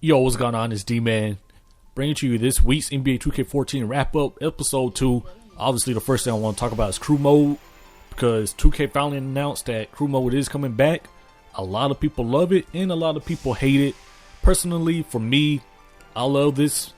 Yo, what's going on? It's Dman bringing to you this week's NBA 2K14 wrap-up, episode 2. Obviously, the first thing I want to talk about is crew mode, because 2K finally announced that crew mode is coming back. A lot of people love it, and a lot of people hate it. Personally, for me, I love this.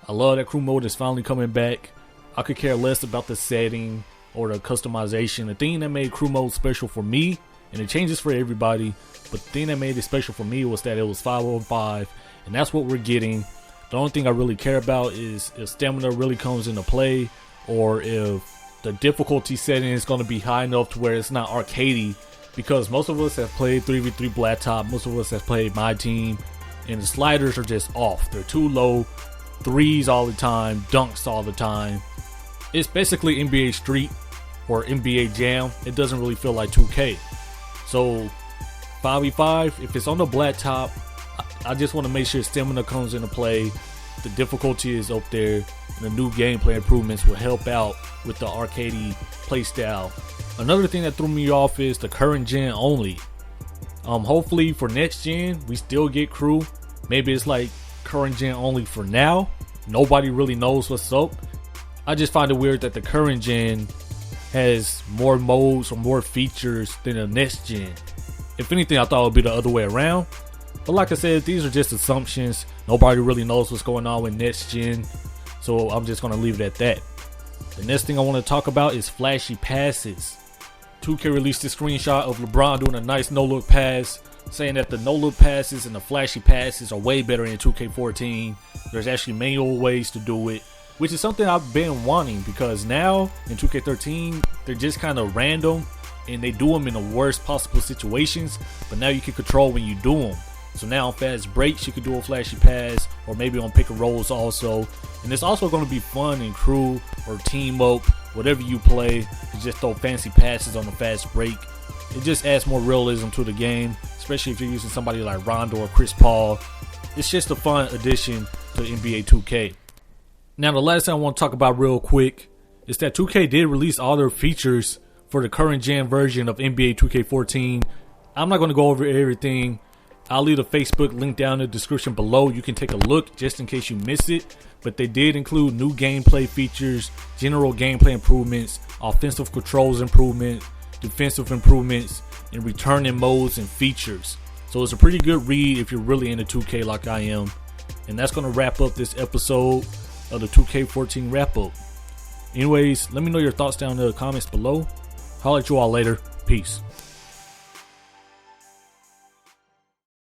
I love that crew mode is finally coming back. I could care less about the setting or the customization. The thing that made crew mode special for me, and it changes for everybody, but the thing that made it special for me was that it was 5-on-5, and that's what we're getting. The only thing I really care about is if stamina really comes into play, or if the difficulty setting is going to be high enough to where it's not arcadey, because most of us have played 3v3 blacktop, most of us have played my team, and the sliders are just off. They're too low, threes all the time, dunks all the time. It's basically NBA Street or NBA Jam. It doesn't really feel like 2K. So 5v5, if it's on the blacktop, I just want to make sure stamina comes into play, the difficulty is up there, and the new gameplay improvements will help out with the arcadey playstyle. Another thing that threw me off is the current gen only. Hopefully for next gen we still get crew. Maybe it's like current gen only for now. Nobody really knows what's up. I just find it weird that the current gen has more modes or more features than the next gen. If anything, I thought it would be the other way around. But like I said, these are just assumptions. Nobody really knows what's going on with next gen, so I'm just going to leave it at that. The next thing I want to talk about is flashy passes. 2K released a screenshot of LeBron doing a nice no-look pass, saying that the no-look passes and the flashy passes are way better in 2K14. There's actually manual ways to do it, which is something I've been wanting, because now in 2K13 they're just kind of random and they do them in the worst possible situations, but now you can control when you do them. So now on fast breaks you can do a flashy pass, or maybe on pick and rolls also. And it's also going to be fun in crew or team up, whatever you play, to just throw fancy passes on the fast break. It just adds more realism to the game, especially if you're using somebody like Rondo or Chris Paul. It's just a fun addition to NBA 2K. Now the last thing I want to talk about real quick is that 2K did release all their features for the current gen version of NBA 2K14. I'm not going to go over everything. I'll leave the Facebook link down in the description below. You can take a look just in case you miss it. But they did include new gameplay features, general gameplay improvements, offensive controls improvement, defensive improvements, and returning modes and features. So it's a pretty good read if you're really into 2K like I am. And that's going to wrap up this episode of the 2K14 wrap up. Anyways, let me know your thoughts down in the comments below. Holla at you all later. Peace.